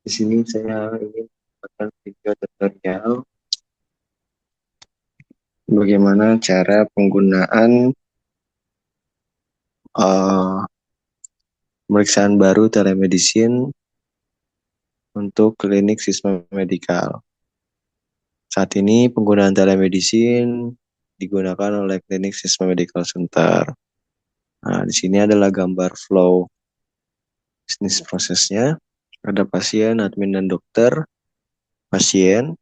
Di sini saya ingin membuatkan video tutorial bagaimana cara penggunaan uh, pemeriksaan baru telemedicine untuk klinik Sisma Medical. Saat ini penggunaan telemedicine digunakan oleh klinik Sisma Medical Center. Nah, di sini adalah gambar flow bisnis prosesnya. Ada pasien, admin, dan dokter. Pasien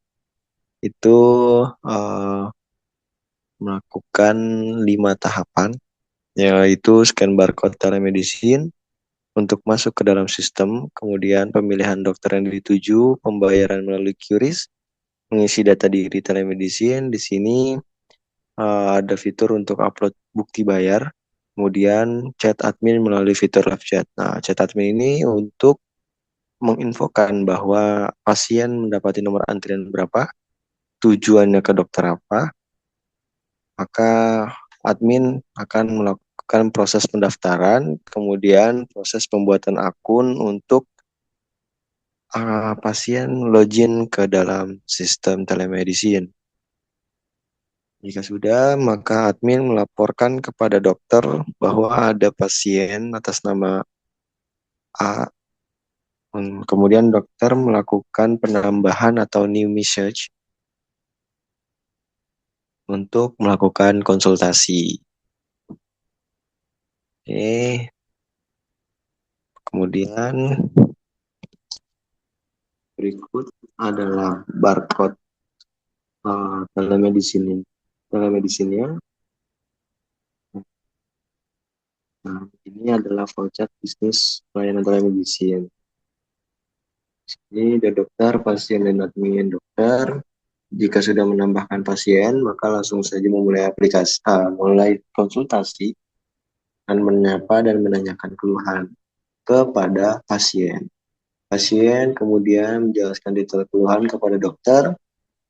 itu uh, melakukan 5 tahapan, yaitu scan barcode telemedicine untuk masuk ke dalam sistem, kemudian pemilihan dokter yang dituju, pembayaran melalui QRIS, mengisi data diri telemedicine. Di sini ada fitur untuk upload bukti bayar, kemudian chat admin melalui fitur live chat. Nah, chat admin ini untuk menginfokan bahwa pasien mendapati nomor antrian berapa, tujuannya ke dokter apa, maka admin akan melakukan proses pendaftaran, kemudian proses pembuatan akun untuk pasien login ke dalam sistem telemedicine. Jika sudah, maka admin melaporkan kepada dokter bahwa ada pasien atas nama A. Kemudian dokter melakukan penambahan atau new message untuk melakukan konsultasi. Oke, kemudian berikut adalah barcode telemedicine-nya. Nah, ini adalah flowchart bisnis pelayanan telemedicine. Ini ada dokter, pasien, dan admin dokter. Jika sudah menambahkan pasien, maka langsung saja mulai konsultasi dan menyapa dan menanyakan keluhan kepada pasien. Pasien kemudian menjelaskan detail keluhan kepada dokter.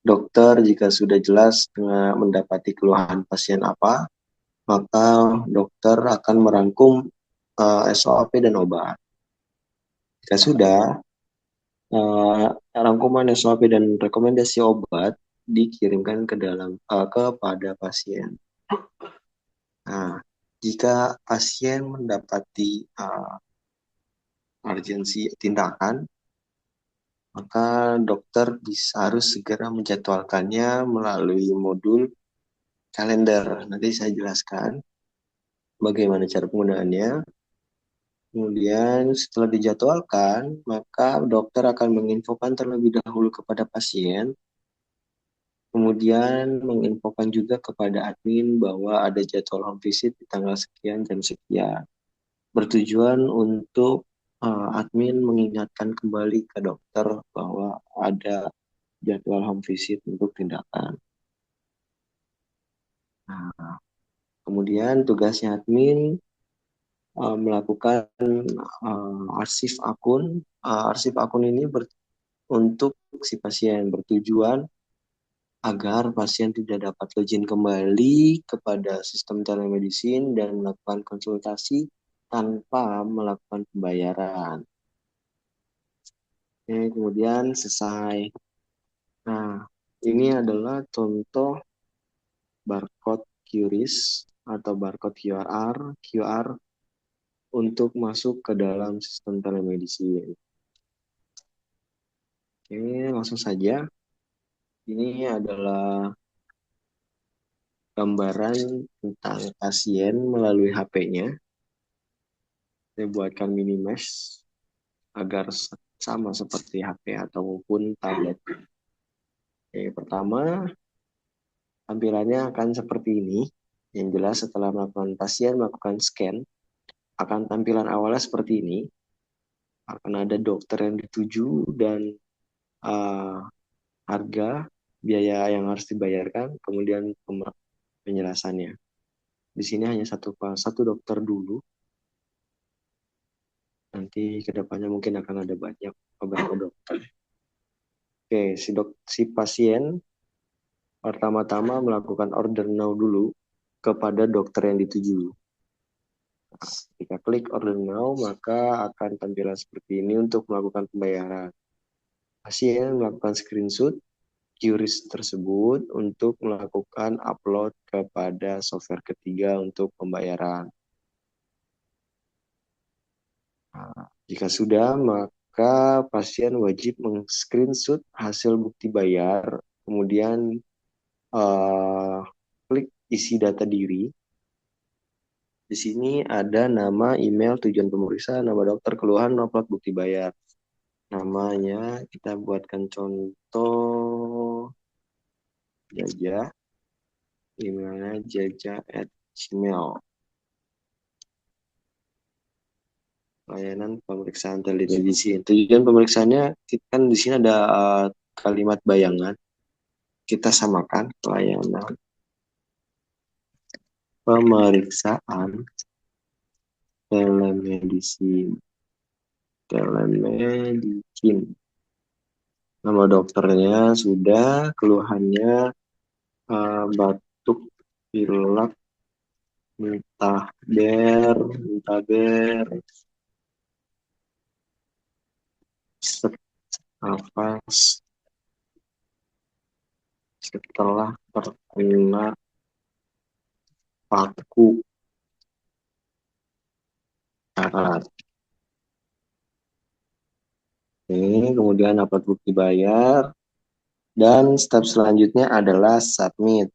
Dokter jika sudah jelas mendapati keluhan pasien apa, maka dokter akan merangkum SOP dan obat. Jika sudah, rangkuman SOP dan rekomendasi obat dikirimkan kepada pasien. Nah, jika pasien mendapati urgensi tindakan, maka dokter harus segera menjadwalkannya melalui modul kalender. Nanti saya jelaskan bagaimana cara penggunaannya. Kemudian setelah dijadwalkan, maka dokter akan menginfokan terlebih dahulu kepada pasien, kemudian menginfokan juga kepada admin bahwa ada jadwal home visit di tanggal sekian jam sekian. Bertujuan untuk admin mengingatkan kembali ke dokter bahwa ada jadwal home visit untuk tindakan. Nah, kemudian tugasnya admin melakukan arsip akun. Arsip akun ini untuk si pasien, bertujuan agar pasien tidak dapat login kembali kepada sistem telemedicine dan melakukan konsultasi tanpa melakukan pembayaran. Oke, kemudian selesai. Nah, ini adalah contoh barcode QRIS atau barcode QR untuk masuk ke dalam sistem telemedicine. Oke, langsung saja. Ini adalah gambaran tentang pasien melalui HP-nya. Saya buatkan mini mesh agar sama seperti HP ataupun tablet. Oke, pertama tampilannya akan seperti ini. Yang jelas setelah pasien melakukan scan, akan tampilan awalnya seperti ini. Akan ada dokter yang dituju dan harga, biaya yang harus dibayarkan, kemudian penjelasannya. Di sini hanya satu dokter dulu. Nanti kedepannya mungkin akan ada banyak beberapa dokter. Oke, si pasien pertama-tama melakukan order now dulu kepada dokter yang dituju. Ketika klik order now, maka akan tampilan seperti ini untuk melakukan pembayaran. Pasien melakukan screenshot QRIS tersebut untuk melakukan upload kepada software ketiga untuk pembayaran. Nah, jika sudah, maka pasien wajib meng-screenshot hasil bukti bayar, kemudian uh, klik isi data diri. Di sini ada nama, email, tujuan pemeriksaan, nama dokter, keluhan, upload bukti bayar. Namanya kita buatkan contoh Jaja, emailnya jaja@gmail. Layanan pemeriksaan telemedicine. Tujuan pemeriksaannya kan di sini ada kalimat bayangan. Kita samakan layanan pemeriksaan telemedicine. Telemedicine. Nama dokternya sudah, keluhannya batuk, pilek, muntah ber, sesak nafas setelah terkena paku karat. Ini kemudian upload bukti bayar dan step selanjutnya adalah submit.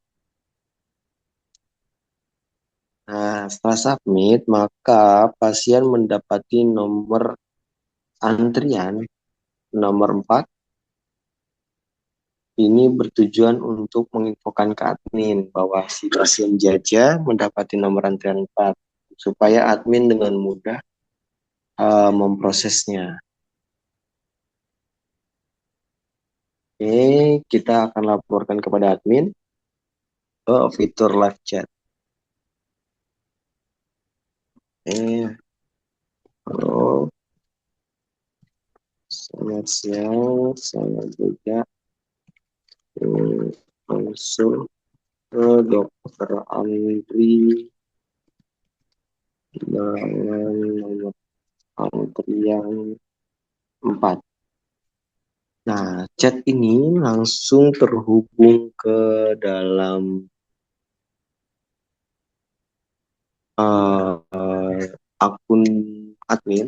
Nah, setelah submit, maka pasien mendapati nomor antrian nomor 4. Ini bertujuan untuk menginfokan ke admin bahwa si pasien Jaja mendapati nomor antrian 4 supaya admin dengan mudah memprosesnya. Oke, kita akan laporkan kepada admin ke fitur live chat. Halo, selamat siang, saya juga konsul ke dokter Andri dengan nomor antrian 4. Nah, chat ini langsung terhubung ke dalam akun admin.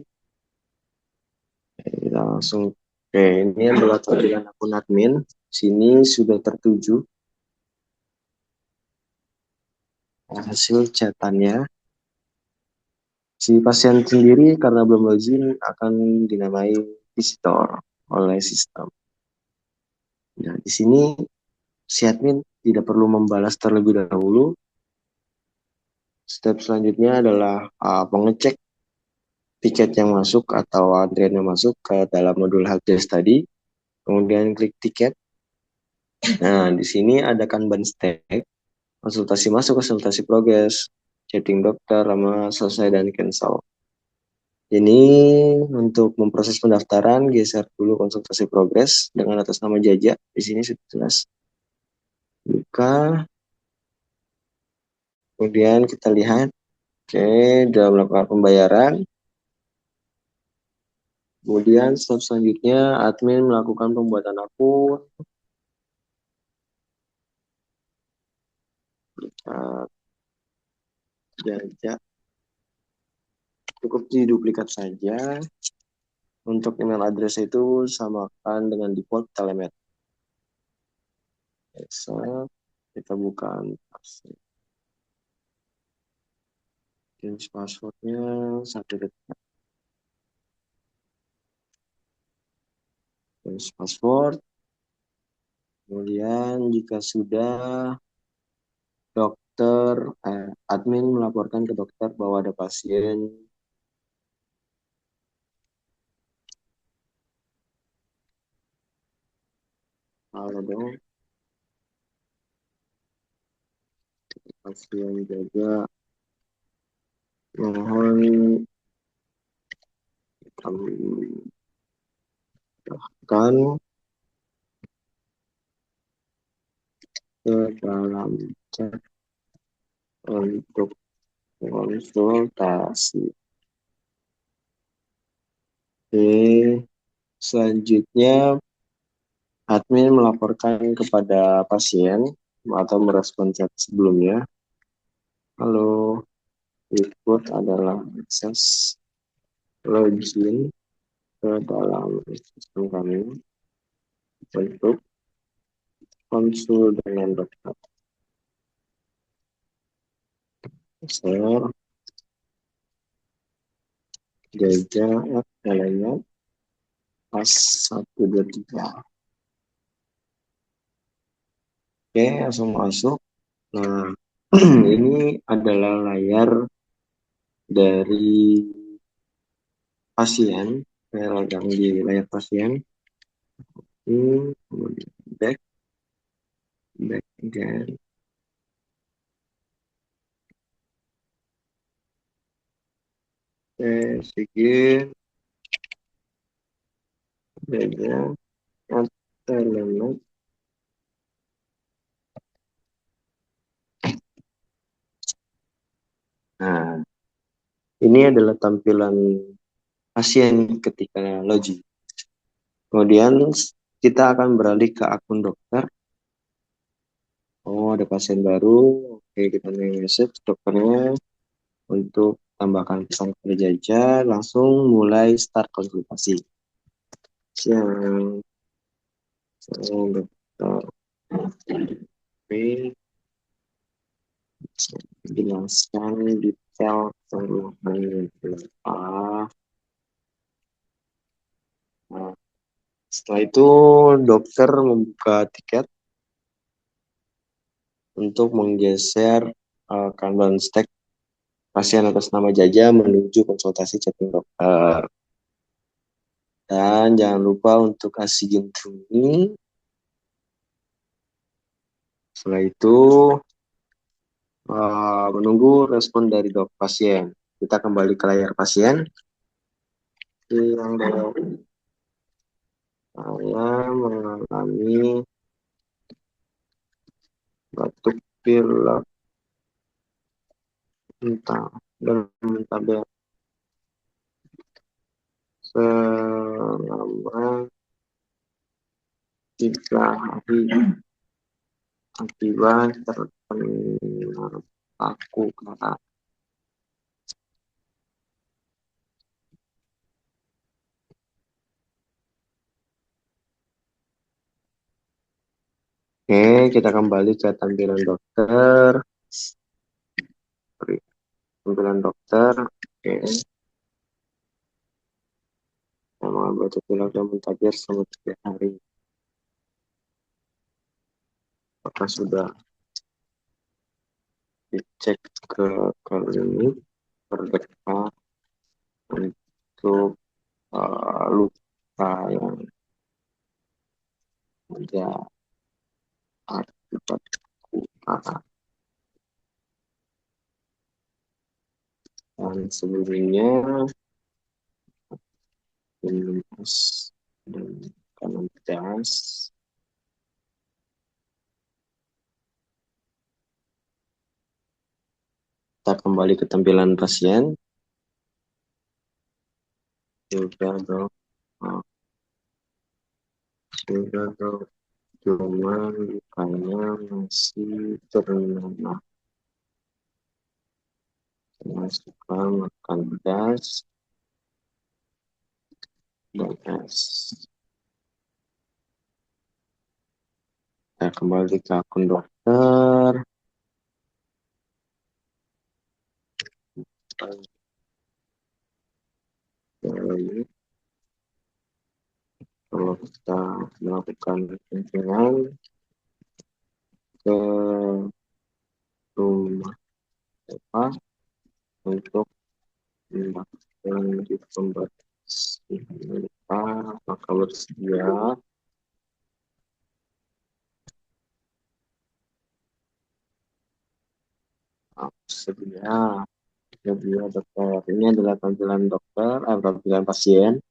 Kita langsung, oke, ini adalah tampilan akun admin. Sini sudah tertuju hasil chatannya. Si pasien sendiri karena belum login akan dinamai visitor oleh sistem. Nah, di sini si admin tidak perlu membalas terlebih dahulu. Step selanjutnya adalah pengecek tiket yang masuk atau antrian yang masuk ke dalam modul helpdesk tadi. Kemudian klik tiket. Nah, di sini ada Kanban stack, konsultasi masuk, konsultasi progres, chatting dokter, sama selesai dan cancel. Ini untuk memproses pendaftaran, geser dulu konsultasi progres dengan atas nama Jaja. Di sini sudah jelas. Buka. Kemudian kita lihat, oke, sudah melakukan pembayaran. Kemudian step selanjutnya, admin melakukan pembuatan akun. Jaja. Cukup diduplikat saja. Untuk email address itu samakan dengan default telemed. Kita buka change passwordnya 1 detik. Change password. Kemudian jika sudah, admin melaporkan ke dokter bahwa ada pasien halo dong, pasien Jaga mohon tambahkan ke dalam chat untuk konsultasi. Oke, selanjutnya admin melaporkan kepada pasien atau merespon chat sebelumnya. Halo, berikut adalah akses login ke dalam sistem kami untuk konsul dengan dokter. Share Jaja Elena pas 123. Oke, langsung masuk. Nah, ini adalah layar dari pasien. Saya pegang di layar pasien. Kemudian back again. Oke, sedikit. Jaja Elena. Nah, ini adalah tampilan pasien ketika login. Kemudian kita akan beralih ke akun dokter. Oh, ada pasien baru. Oke, kita message dokternya untuk tambahkan pesan kepada Jaja. Langsung mulai start konsultasi. Siang, saya dokter B. Jelaskan detail keluhan apa. Nah, setelah itu dokter membuka tiket untuk menggeser kanban stek pasien atas nama Jaja menuju konsultasi chatting dokter. Dan jangan lupa untuk kasih juntrungi. Setelah itu menunggu respon dari dok pasien. Kita kembali ke layar pasien. Yang saya mengalami batuk pilek entah dan mentabrak selama 3 hari akibat terkena paku karat. Oke, kita kembali ke tampilan dokter. Tampilan dokter. Oke. Sama batuk pilek dan mentabrak selama 3 hari. Apakah sudah dicek ke klinik terdekat untuk luka yang ada akibat luka dan sebelumnya minum es dan makanan pedas. Kita kembali ke tampilan pasien. Sudah dok, sudah dok, cuman lukanya masih terengah. Saya suka makan pedas dan es. Kita kembali ke akun dokter. Jadi, kalau kita melakukan kunjungan ke rumah apa untuk mendapatkan di pembatas luka, maka bersedia dokter. Ini adalah tampilan dokter, tampilan pasien.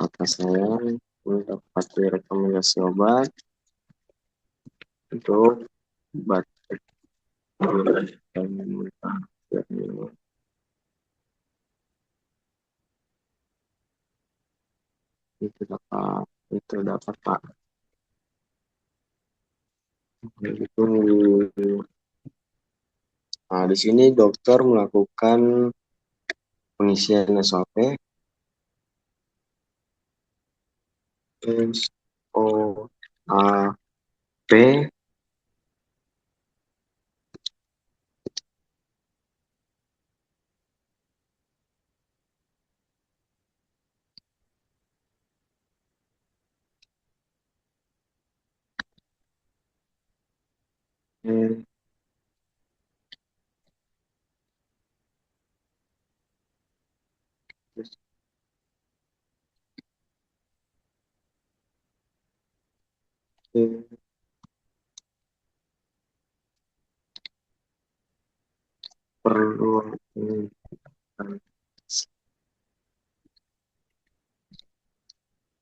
Kata saya mendapat rekomendasi obat untuk batuk dan muntah. Itu dapat Pak. Itu, nah, di sini dokter melakukan pengisian SOP, SOAP, perlu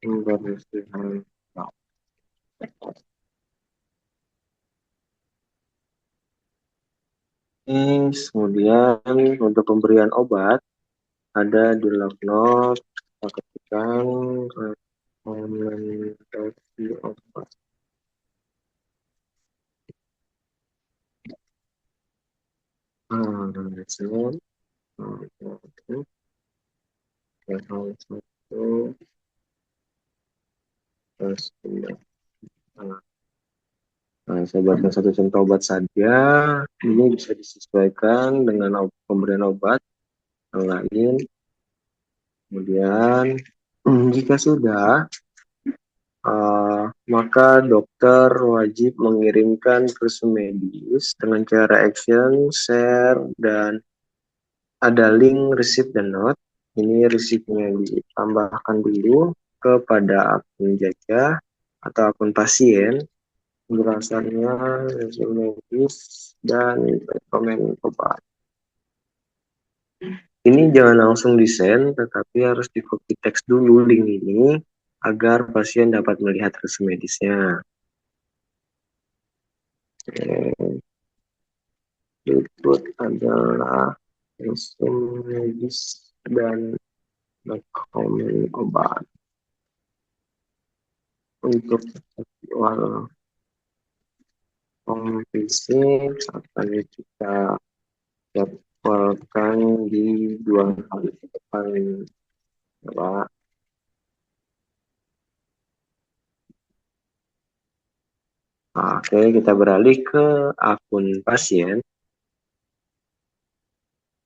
pembersihan. Kemudian untuk pemberian obat ada di log note kita ketikkan rekomendasi obat. Nah, saya buatkan satu contoh obat saja. Ini bisa disesuaikan dengan pemberian obat yang lain. Kemudian, jika sudah, maka dokter wajib mengirimkan resume medis dengan cara action, share, dan ada link receipt dan note. Ini receipt-nya ditambahkan dulu kepada akun jajah atau akun pasien. Penjelasannya resume medis dan rekomen obat. Ini jangan langsung di-send, tetapi harus di copy text dulu link ini agar pasien dapat melihat resume medisnya. Berikut adalah resume medis dan rekomen obat. Untuk jadwal fisik akan kita jadwalkan di 2 hari ke depan, Pak. Oke, kita beralih ke akun pasien.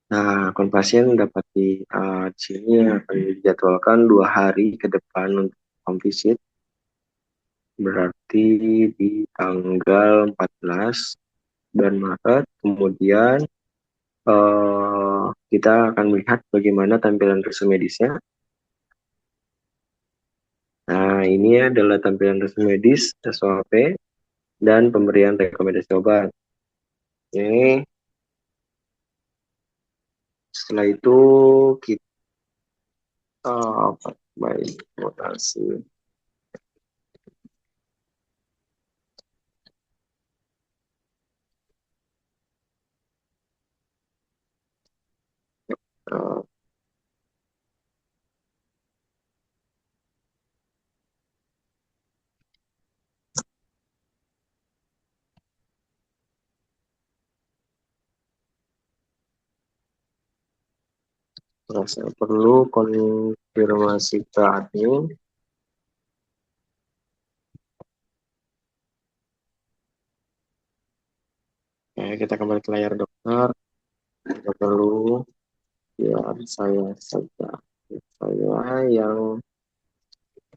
Nah, akun pasien dapat di sini akan dijadwalkan 2 hari ke depan untuk home visit. Berarti di tanggal 14 bulan Maret. Kemudian kita akan melihat bagaimana tampilan resume medisnya. Nah, ini adalah tampilan resume medis, SOP, dan pemberian rekomendasi obat. Oke. Setelah itu kita baik mutasi. Saya perlu konfirmasi ke admin. Kita kembali ke layar dokter. Kita perlu biar saya saja. Saya yang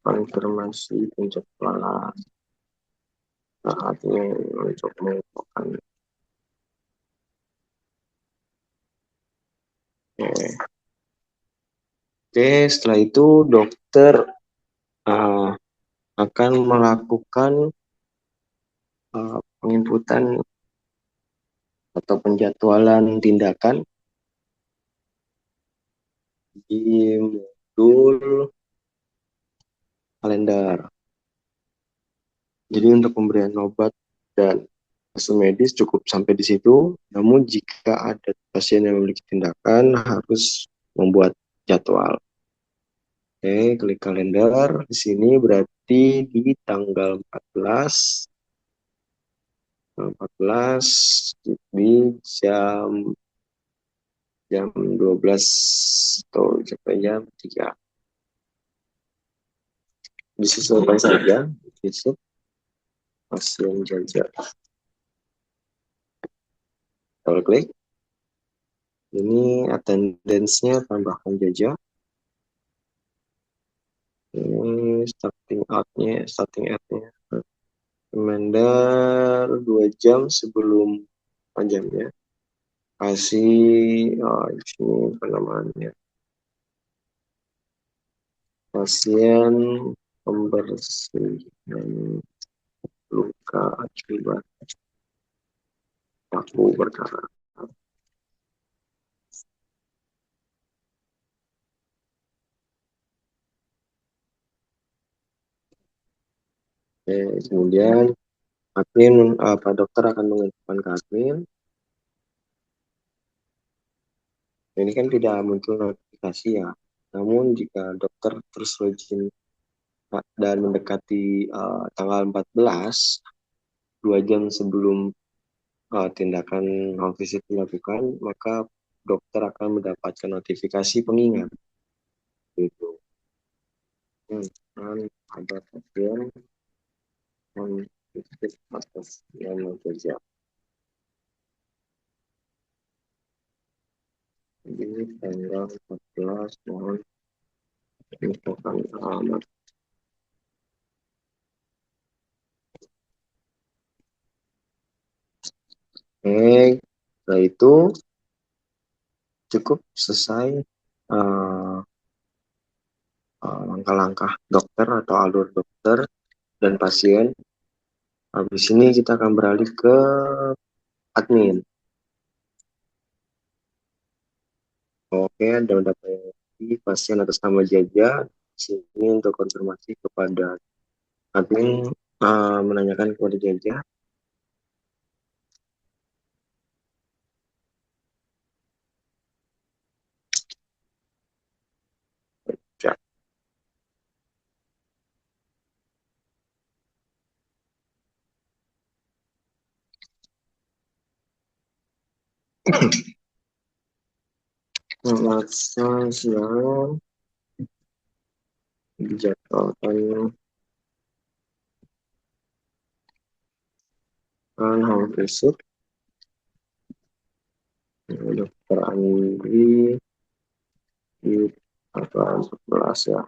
konfirmasi penjadwalan saatnya untuk mengumpulkan. Oke, setelah itu dokter akan melakukan penginputan atau penjadwalan tindakan di modul kalender. obat dan hasil medis cukup sampai di situ. Namun jika ada pasien yang memiliki tindakan harus membuat jadwal. Oke, klik kalender. Di sini berarti di tanggal 14 di jam jam 12 atau jam 3. Disesuaikan saja visit pasien Jaja. Double klik. Ini attendance-nya tambahkan Jaja. Ini starting out-nya. Reminder 2 jam sebelum panjangnya. Kasih, di sini apa namanya? Pasien pembersihan luka akibat paku berkarat. Kemudian admin, Pak Dokter akan menginfokan ke admin. Ini kan tidak muncul notifikasi ya. Namun jika dokter terus login dan mendekati tanggal 14, 2 jam sebelum tindakan home visit dilakukan, maka dokter akan mendapatkan notifikasi pengingat. Gitu. Dan ada pasien yang visit atas nama kerja. Ini tanggal 14, mohon infokan alamat. Setelah itu cukup selesai langkah-langkah dokter atau alur dokter dan pasien. Habis ini kita akan beralih ke admin. Oke, ada mendapatkan pasien atas nama Jaja. Di sini untuk konfirmasi kepada admin, menanyakan kepada Jaja. Ya. Selamat siang, dijadwalkan home visit Dokter Andri di tanggal 11 ya.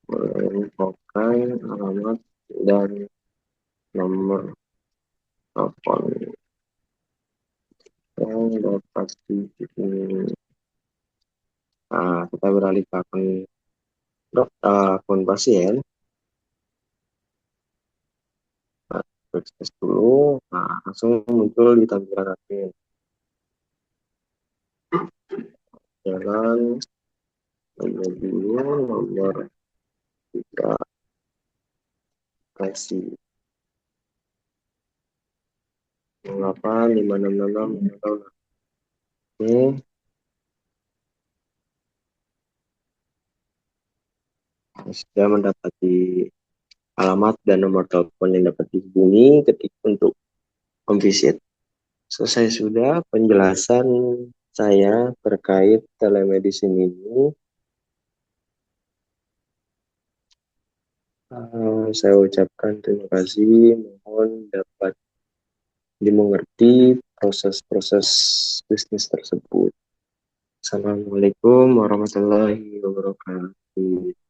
Boleh alamat dan nomor telepon yang dapat dihubungi. Kita beralih ke akun pasien. Tes dulu, langsung muncul di tampilan admin. Jalan dulu nomor 3 kasih 8 566 ini sudah mendapati alamat dan nomor telepon yang dapat dihubungi ketik untuk home visit. Selesai sudah penjelasan saya terkait telemedicine ini. Saya ucapkan terima kasih, mohon dapat dimengerti proses-proses bisnis tersebut. Assalamualaikum warahmatullahi wabarakatuh.